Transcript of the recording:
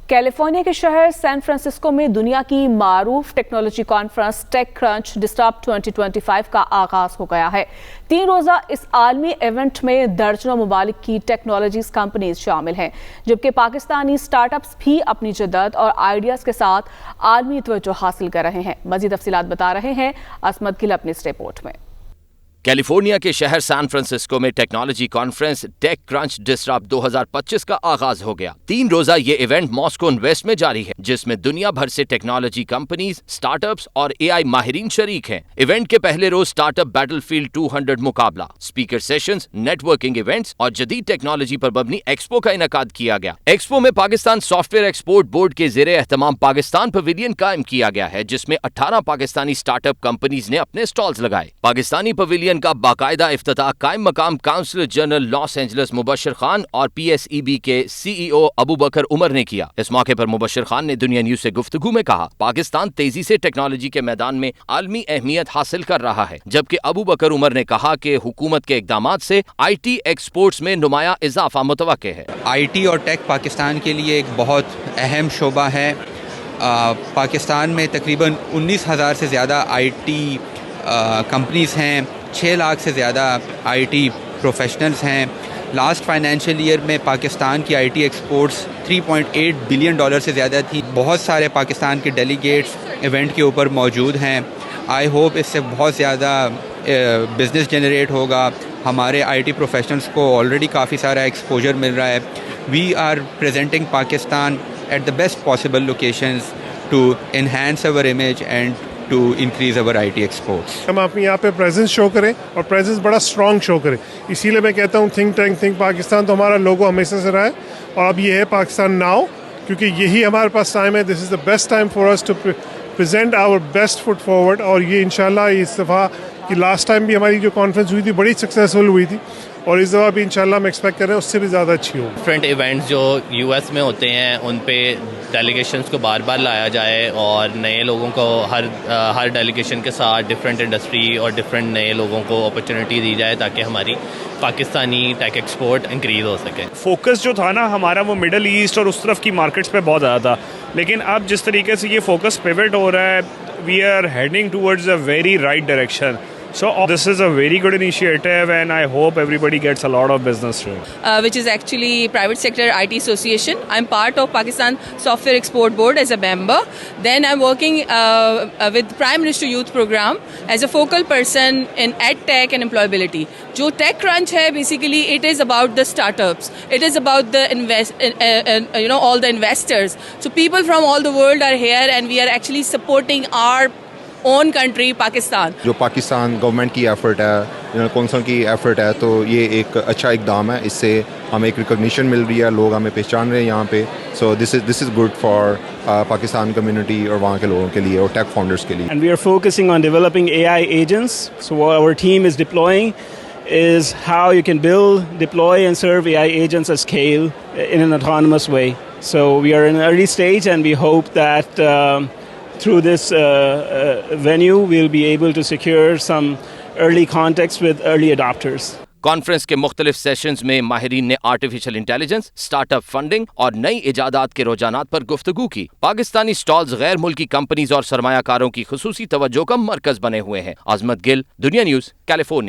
California के शहर San Francisco में दुनिया की मारूफ technology conference TechCrunch Disrupt 2025 का आगाज हो गया है। 3 रोजा इस आलमी इवेंट में दर्जनों मुमालिक की टेक्नोलॉजीज कंपनीज शामिल हैं, जबकि पाकिस्तानी स्टार्टअप्स भी अपनी जद्दत और आइडियाज के साथ आलमी तवज्जो हासिल कर रहे हैं। मजीद तफसीलात बता रहे हैं असमत गिल अपनी इस रिपोर्ट में। कैलिफोर्निया के शहर सैन फ्रांसिस्को में technology conference TechCrunch Disrupt 2025 का आगाज हो गया। 3 रोजा ये इवेंट मॉस्को वेस्ट में जारी है, जिसमें दुनिया भर से टेक्नोलॉजी कंपनीज, स्टार्टअप्स और एआई माहिरीन शरीक हैं। इवेंट के पहले रोज स्टार्टअप बैटलफील्ड 200 मुकाबला, स्पीकर सेशंस, नेटवर्किंग इवेंट्स और जदीद टेक्नोलॉजी पर मबनी एक्सपो का इनेकाद किया गया। एक्सपो में पाकिस्तान सॉफ्टवेयर एक्सपोर्ट बोर्ड के ज़ेरे एहतमाम पाकिस्तान पवेलियन कायम किया गया है, जिसमें 18 पाकिस्तानी स्टार्टअप कंपनीज ने अपने स्टॉल्स लगाए। पाकिस्तानी पवेलियन का बाकायदा इफ्तिताह कायम मकाम counsellor general Los Angeles Mubashar Khan और PSEB के CEO अबू बकर उमर ने किया। इस मौके पर मुबशर खान ने दुनिया न्यूज से गुफ्तगू में कहा, पाकिस्तान तेजी से टेक्नोलॉजी के मैदान में आलमी अहमियत हासिल कर रहा है, जबकि अबू बकर उमर ने कहा कि हुकूमत के इकदामात से IT एक्सपोर्ट्स में नुमाया इजाफा मुतवक्के है। IT और टेक पाकिस्तान के लिए एक बहुत अहम शोबा है। पाकिस्तान में तकरीबन 19,000 से ज़्यादा IT कंपनीज हैं, 6 लाख से ज़्यादा IT प्रोफेशनल्स हैं। लास्ट फाइनेंशियल ईयर में पाकिस्तान की IT एक्सपोर्ट्स $3.8 बिलियन से ज़्यादा थी। बहुत सारे पाकिस्तान के डेलीगेट्स इवेंट के ऊपर मौजूद हैं। आई होप इससे बहुत ज़्यादा बिज़नेस जनरेट होगा। हमारे IT प्रोफेशनल्स को ऑलरेडी काफ़ी सारा एक्सपोजर मिल रहा है। We are presenting Pakistan at the best possible locations to enhance our image and to increase our IT exports. हम अपने यहाँ पे प्रेजेंस शो करें और प्रेजेंस बड़ा स्ट्रॉन्ग शो करें। इसीलिए मैं कहता हूँ थिंक टैंक थिंक पाकिस्तान, तो हमारा लोगो हमेशा से रहा है और अब ये है पाकिस्तान नाउ, क्योंकि यही हमारे पास टाइम है। This is the best time for us to present our best foot forward. और ये इंशाल्लाह इस दफ़ा कि लास्ट टाइम भी हमारी जो कॉन्फ्रेंस हुई थी बड़ी सक्सेसफुल हुई थी, और इस दफ़ा भी इंशाल्लाह हम एक्सपेक्ट कर रहे हैं उससे भी ज़्यादा अच्छी हो। डिफरेंट इवेंट्स जो US में होते हैं उन पे डेलीगेशंस को बार बार लाया जाए और नए लोगों को हर डेलीगेशन के साथ डिफरेंट इंडस्ट्री और डिफरेंट नए लोगों को अपॉर्चुनिटी दी जाए, ताकि हमारी पाकिस्तानी टेक एक्सपोर्ट इंक्रीज हो सके। फोकस जो था ना हमारा वो मिडल ईस्ट और उस तरफ की मार्केट्स पे बहुत ज़्यादा था, लेकिन अब जिस तरीके से ये फोकस पिवट हो रहा है, we are heading towards a very right direction. So this is a very good initiative, and I hope everybody gets a lot of business through it. Which is actually private sector IT association. I'm part of Pakistan Software Export Board as a member. Then I'm working with Prime Minister Youth Program as a focal person in EdTech and employability. जो Tech Crunch है, basically it is about the startups. It is about the all the investors. So people from all the world are here, and we are actually supporting our own country Pakistan. जो Pakistan government की effort है, council की effort है, तो ये एक अच्छा इकदाम है। इससे हमें एक रिकॉग्निशन मिल रही है, लोग हमें पहचान रहे हैं यहाँ पे। So this is good for Pakistan community और वहाँ के लोगों के लिए और टेक फाउंडर्स के लिए। And we are focusing on developing AI agents. So what our team is deploying is how you can build, deploy and serve AI agents at scale in an autonomous way. So we are in an early stage, and we hope that through this venue we'll be able to secure some early contacts with early adopters. Conference के मुख्तलिफ sessions में माहिरीन ने artificial intelligence, startup funding और नई इजादात के रुझानात पर गुफ्तगू की। पाकिस्तानी स्टॉल्स गैर मुल्की कंपनीज और सरमायाकारों की खुसूसी तवज्जो का मरकज बने हुए हैं। अजमत गिल, दुनिया न्यूज, कैलिफोर्निया।